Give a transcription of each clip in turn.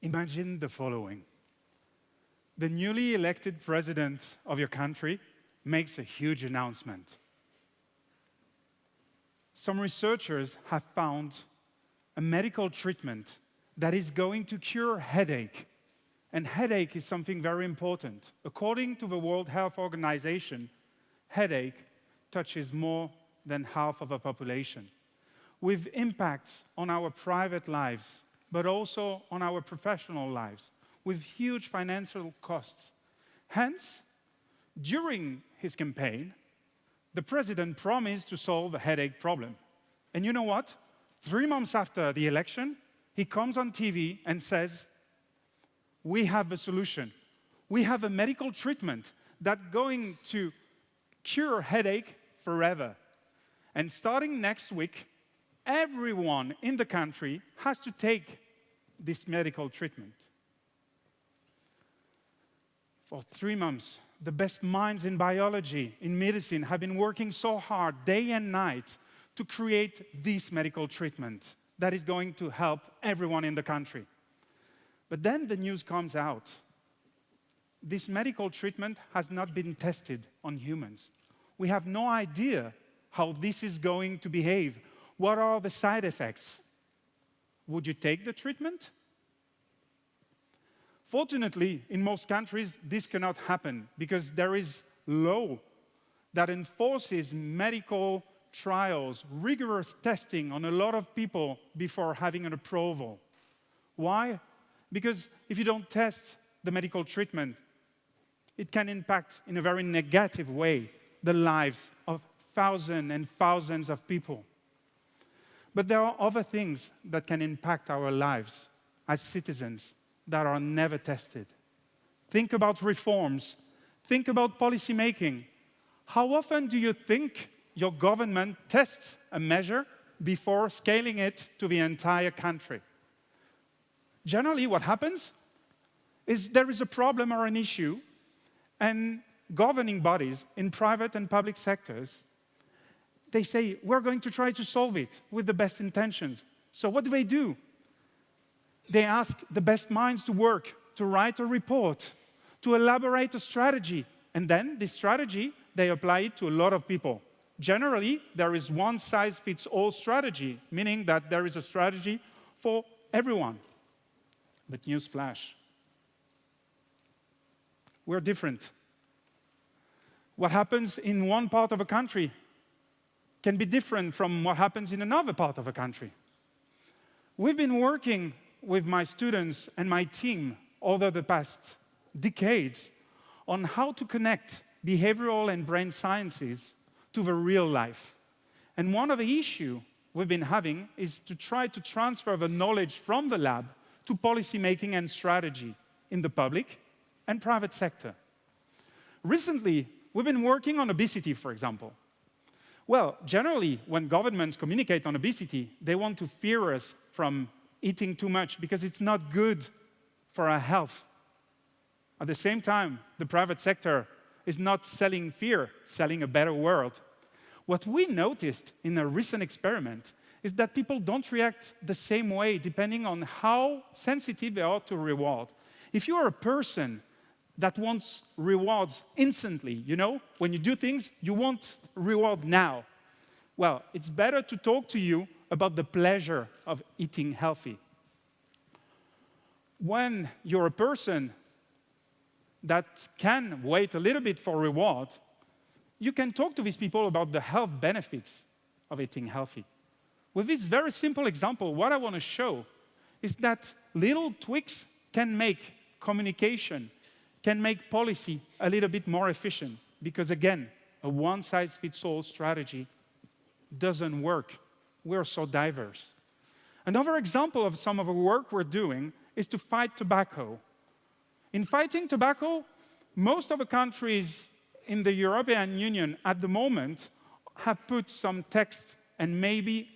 Imagine the following. The newly elected president of your country makes a huge announcement. Some researchers have found a medical treatment that is going to cure headache. And headache is something very important. According to the World Health Organization, headache touches more than half of the population, with impacts on our private lives, but also on our professional lives, with huge financial costs. Hence, during his campaign, the president promised to solve the headache problem. And you know what? 3 months after the election, he comes on TV and says, we have a solution. We have a medical treatment that's going to cure headache forever. And starting next week, everyone in the country has to take this medical treatment. For 3 months, the best minds in biology, in medicine, have been working so hard, day and night, to create this medical treatment that is going to help everyone in the country. But then the news comes out. This medical treatment has not been tested on humans. We have no idea how this is going to behave. What are the side effects? Would you take the treatment? Fortunately, in most countries, this cannot happen because there is law that enforces medical trials, rigorous testing on a lot of people before having an approval. Why? Because if you don't test the medical treatment, it can impact in a very negative way the lives of thousands and thousands of people. But there are other things that can impact our lives as citizens that are never tested. Think about reforms. Think about policy making. How often do you think your government tests a measure before scaling it to the entire country? Generally, what happens is there is a problem or an issue, and governing bodies in private and public sectors, they say, we're going to try to solve it with the best intentions. So what do? They ask the best minds to work, to write a report, to elaborate a strategy, and then this strategy, they apply it to a lot of people. Generally, there is one-size-fits-all strategy, meaning that there is a strategy for everyone. But newsflash, we're different. What happens in one part of a country can be different from what happens in another part of a country. We've been working with my students and my team over the past decades on how to connect behavioral and brain sciences to the real life. And one of the issues we've been having is to try to transfer the knowledge from the lab to policy making and strategy in the public and private sector. Recently, we've been working on obesity, for example. Well, generally, when governments communicate on obesity, they want to fear us from eating too much because it's not good for our health. At the same time, the private sector is not selling fear, selling a better world. What we noticed in a recent experiment is that people don't react the same way depending on how sensitive they are to reward. If you are a person that wants rewards instantly, when you do things, you want reward now. Well, it's better to talk to you about the pleasure of eating healthy. When you're a person that can wait a little bit for reward, you can talk to these people about the health benefits of eating healthy. With this very simple example, what I want to show is that little tweaks can make communication, can make policy a little bit more efficient. Because again, a one-size-fits-all strategy doesn't work. We're so diverse. Another example of some of the work we're doing is to fight tobacco. In fighting tobacco, most of the countries in the European Union at the moment have put some text and maybe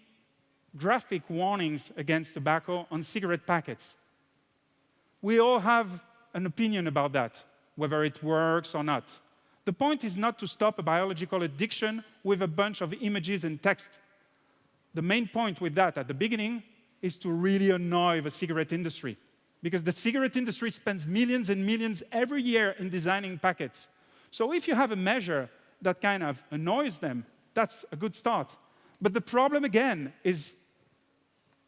graphic warnings against tobacco on cigarette packets. We all have an opinion about that, whether it works or not. The point is not to stop a biological addiction with a bunch of images and text. The main point with that at the beginning is to really annoy the cigarette industry. because the cigarette industry spends millions and millions every year in designing packets. So if you have a measure that kind of annoys them, that's a good start. But the problem, again, is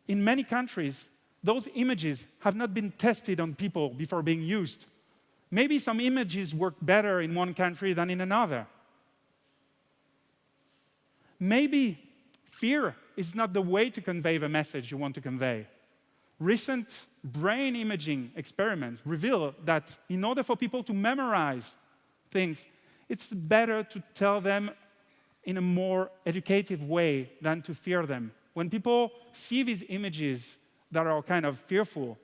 in many countries, those images have not been tested on people before being used. Maybe some images work better in one country than in another. Maybe fear is not the way to convey the message you want to convey. Recent brain imaging experiments reveal that in order for people to memorize things, it's better to tell them in a more educative way than to fear them. When people see these images that are kind of fearful,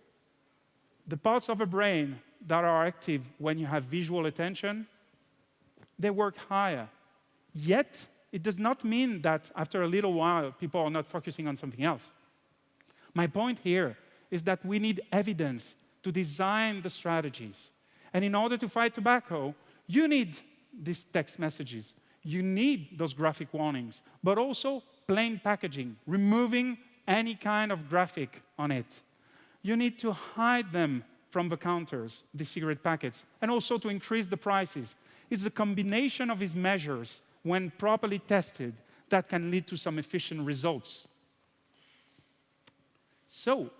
the parts of the brain that are active when you have visual attention, they work higher. Yet, it does not mean that after a little while, people are not focusing on something else. My point here is that we need evidence to design the strategies. And in order to fight tobacco, you need these text messages. You need those graphic warnings, but also plain packaging, removing any kind of graphic on it. You need to hide them from the counters, the cigarette packets, and also to increase the prices. It's the combination of these measures, when properly tested, that can lead to some efficient results. So,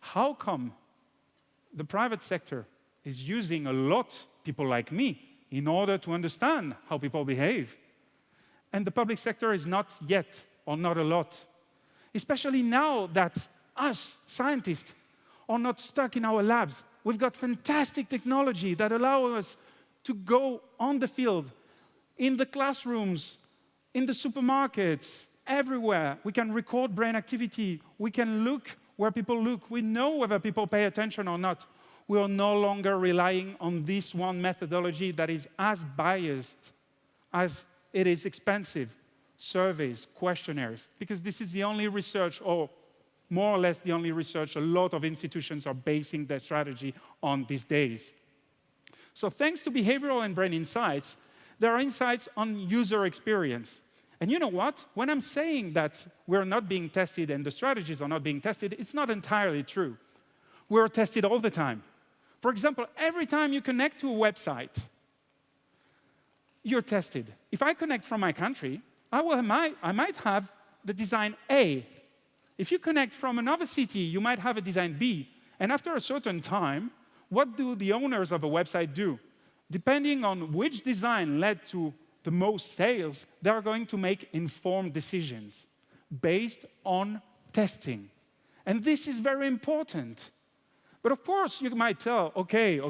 how come the private sector is using a lot people like me in order to understand how people behave? And the public sector is not yet, or not a lot. Especially now that us, scientists, are not stuck in our labs. We've got fantastic technology that allows us to go on the field, in the classrooms, in the supermarkets, everywhere. We can record brain activity. We can look where people look. We know whether people pay attention or not. We are no longer relying on this one methodology that is as biased as it is expensive. Surveys, questionnaires, because this is the only research, or more or less the only research a lot of institutions are basing their strategy on these days. So thanks to behavioral and brain insights, there are insights on user experience. And you know what? When I'm saying that we're not being tested and the strategies are not being tested, it's not entirely true. We're tested all the time. For example, every time you connect to a website, you're tested. If I connect from my country, I might have the design A. If you connect from another city, you might have a design B. And after a certain time, what do the owners of a website do? Depending on which design led to the most sales, they are going to make informed decisions based on testing. And this is very important. But of course, you might tell, okay,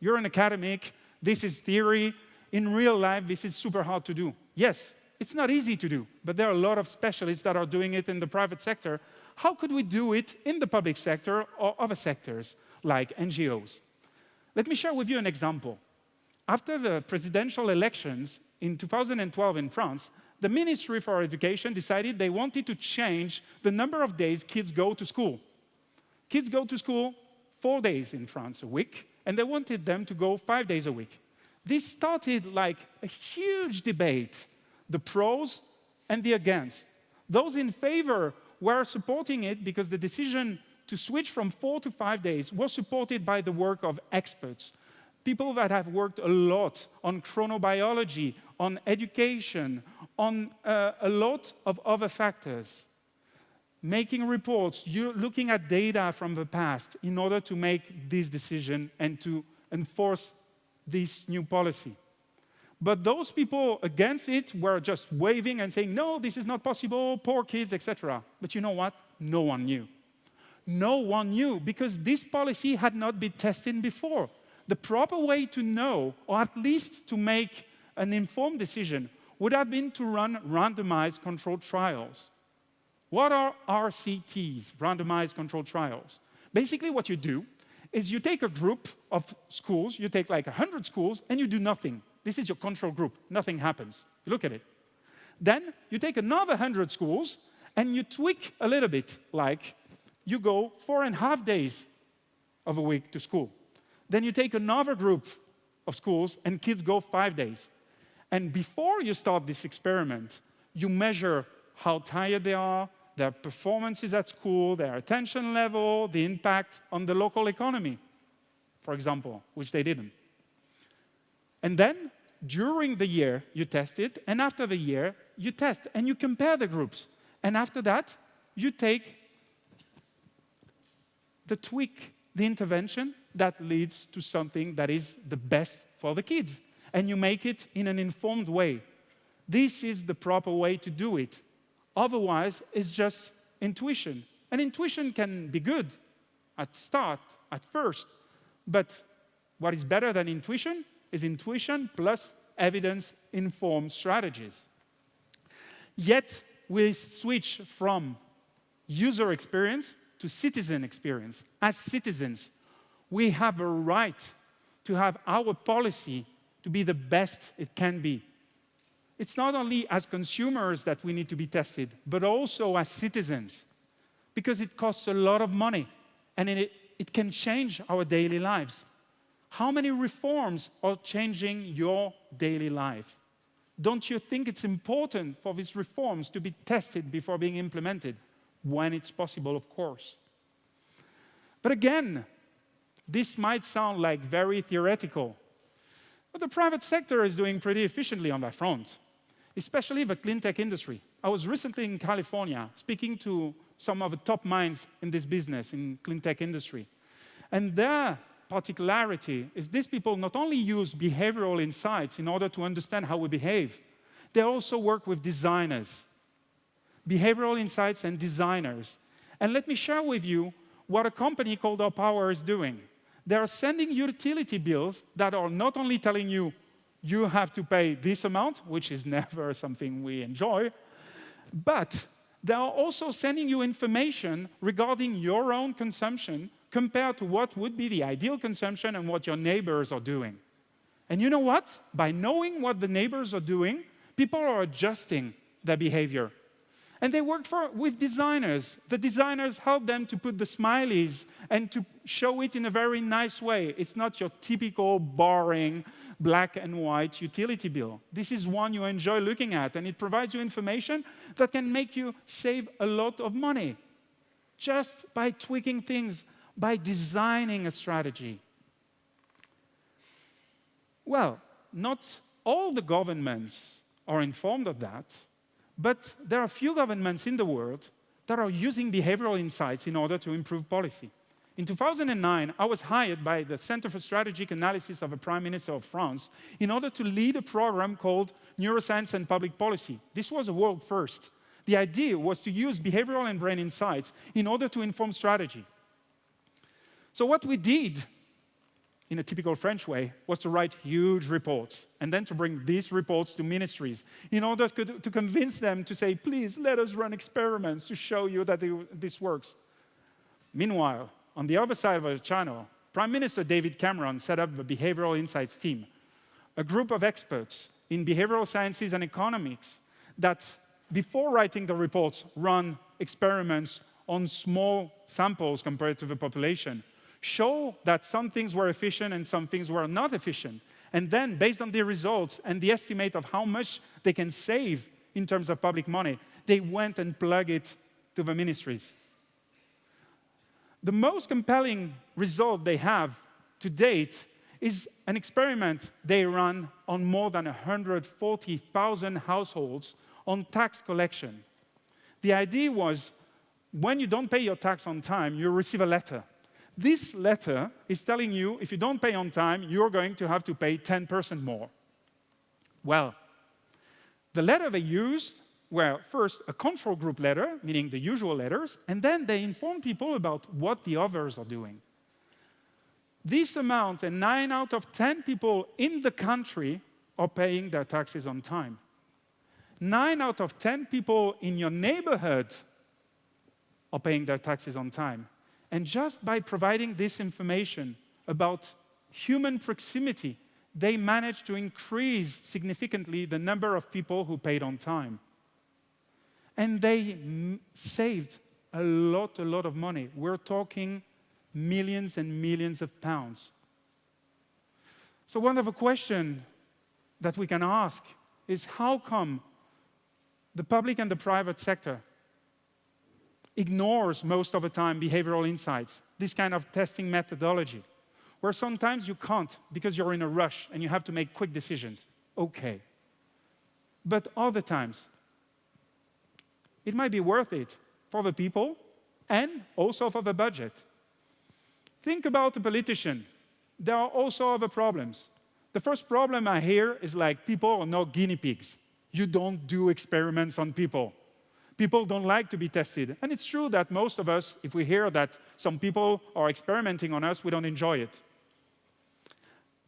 you're an academic, this is theory. In real life, this is super hard to do. Yes, it's not easy to do, but there are a lot of specialists that are doing it in the private sector. How could we do it in the public sector or other sectors, like NGOs? Let me share with you an example. After the presidential elections in 2012 in France, the Ministry for Education decided they wanted to change the number of days kids go to school. Kids go to school 4 days in France a week, and they wanted them to go 5 days a week. This started like a huge debate, the pros and the against. Those in favor were supporting it because the decision to switch from 4 to 5 days was supported by the work of experts, people that have worked a lot on chronobiology, on education, on a lot of other factors, making reports, looking at data from the past in order to make this decision and to enforce this new policy. But those people against it were just waving and saying, no, this is not possible, poor kids, etc. But you know what? No one knew. No one knew because this policy had not been tested before. The proper way to know, or at least to make an informed decision, would have been to run randomized controlled trials. What are RCTs, randomized controlled trials? Basically what you do is you take a group of schools, you take like 100 schools, and you do nothing. This is your control group. Nothing happens. You look at it. Then you take another 100 schools, and you tweak a little bit, like you go 4.5 days of a week to school. Then you take another group of schools, and kids go 5 days. And before you start this experiment, you measure how tired they are, their performances at school, their attention level, the impact on the local economy, for example, which they didn't. And then, during the year, you test it, and after the year, you test, and you compare the groups. And after that, you take the tweak, the intervention that leads to something that is the best for the kids. And you make it in an informed way. This is the proper way to do it. Otherwise, it's just intuition. And intuition can be good at start, at first. But what is better than intuition is intuition plus evidence-informed strategies. Yet, we switch from user experience to citizen experience. As citizens, we have a right to have our policy to be the best it can be. It's not only as consumers that we need to be tested, but also as citizens, because it costs a lot of money, and it can change our daily lives. How many reforms are changing your daily life? Don't you think it's important for these reforms to be tested before being implemented? When it's possible, of course. But again, this might sound like very theoretical, but the private sector is doing pretty efficiently on that front, especially the clean tech industry. I was recently in California speaking to some of the top minds in this business, in clean tech industry. And their particularity is these people not only use behavioral insights in order to understand how we behave, they also work with designers, behavioral insights and designers. And let me share with you what a company called Power is doing. They are sending utility bills that are not only telling you, you have to pay this amount, which is never something we enjoy, but they are also sending you information regarding your own consumption compared to what would be the ideal consumption and what your neighbors are doing. And you know what? By knowing what the neighbors are doing, people are adjusting their behavior. And they work with designers. The designers help them to put the smileys and to show it in a very nice way. It's not your typical boring black and white utility bill. This is one you enjoy looking at, and it provides you information that can make you save a lot of money just by tweaking things, by designing a strategy. Well, not all the governments are informed of that, but there are few governments in the world that are using behavioral insights in order to improve policy. In 2009, I was hired by the Center for Strategic Analysis of the Prime Minister of France in order to lead a program called Neuroscience and Public Policy. This was a world first. The idea was to use behavioral and brain insights in order to inform strategy. So what we did, in a typical French way, was to write huge reports and then to bring these reports to ministries in order to convince them to say, please, let us run experiments to show you that this works. Meanwhile, on the other side of the channel, Prime Minister David Cameron set up the Behavioral Insights team, a group of experts in behavioral sciences and economics that, before writing the reports, run experiments on small samples compared to the population, show that some things were efficient and some things were not efficient. And then, based on the results and the estimate of how much they can save in terms of public money, they went and plugged it to the ministries. The most compelling result they have to date is an experiment they run on more than 140,000 households on tax collection. The idea was, when you don't pay your tax on time, you receive a letter. This letter is telling you, if you don't pay on time, you're going to have to pay 10% more. Well, the letter they used were first a control group letter, meaning the usual letters, and then they inform people about what the others are doing. This amount, and 9 out of 10 people in the country are paying their taxes on time. 9 out of 10 people in your neighborhood are paying their taxes on time. And just by providing this information about human proximity, they managed to increase significantly the number of people who paid on time. And they saved a lot of money. We're talking millions and millions of pounds. So one of the questions that we can ask is, how come the public and the private sector ignores most of the time behavioral insights, this kind of testing methodology, where sometimes you can't because you're in a rush and you have to make quick decisions. Okay. But other times, it might be worth it for the people and also for the budget. Think about a politician. There are also other problems. The first problem I hear is like, people are not guinea pigs. You don't do experiments on people. People don't like to be tested. And it's true that most of us, if we hear that some people are experimenting on us, we don't enjoy it.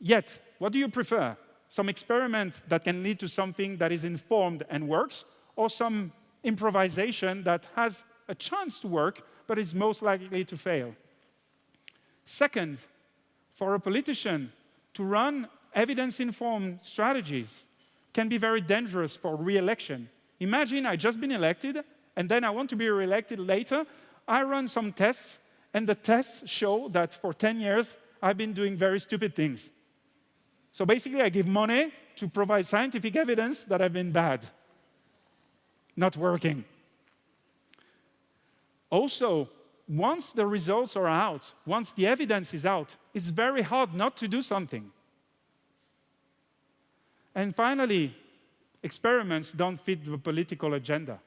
Yet, what do you prefer? Some experiment that can lead to something that is informed and works, or some improvisation that has a chance to work, but is most likely to fail? Second, for a politician to run evidence-informed strategies can be very dangerous for re-election. Imagine I've just been elected, and then I want to be re-elected later. I run some tests, and the tests show that for 10 years, I've been doing very stupid things. So basically, I give money to provide scientific evidence that I've been bad, not working. Also, once the results are out, once the evidence is out, it's very hard not to do something. And finally, experiments don't fit the political agenda.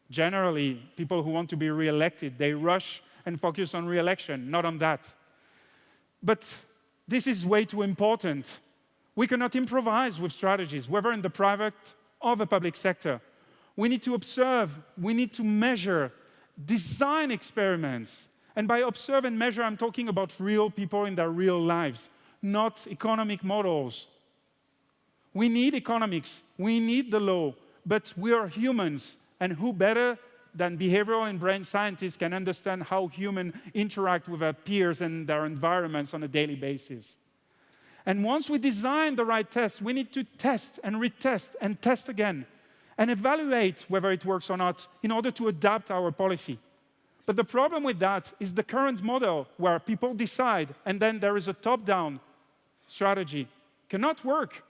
Generally, people who want to be re-elected, they rush and focus on re-election, not on that. But this is way too important. We cannot improvise with strategies, whether in the private or the public sector. We need to observe, we need to measure, design experiments. And by observe and measure, I'm talking about real people in their real lives, not economic models. We need economics, we need the law, but we are humans, and who better than behavioral and brain scientists can understand how humans interact with their peers and their environments on a daily basis. And once we design the right test, we need to test and retest and test again and evaluate whether it works or not in order to adapt our policy. But the problem with that is the current model where people decide and then there is a top-down strategy cannot work.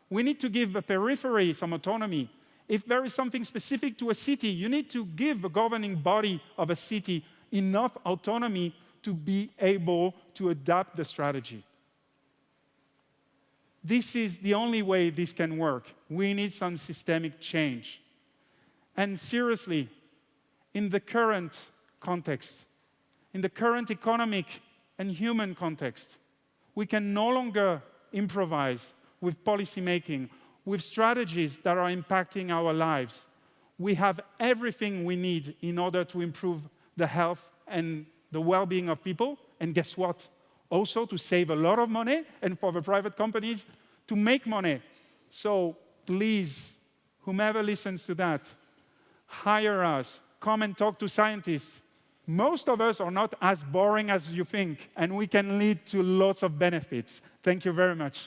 We need to give the periphery some autonomy. If there is something specific to a city, you need to give the governing body of a city enough autonomy to be able to adapt the strategy. This is the only way this can work. We need some systemic change. And seriously, in the current context, in the current economic and human context, we can no longer improvise with policy making, with strategies that are impacting our lives. We have everything we need in order to improve the health and the well-being of people. And guess what? Also to save a lot of money, and for the private companies to make money. So please, whomever listens to that, hire us, come and talk to scientists. Most of us are not as boring as you think, and we can lead to lots of benefits. Thank you very much.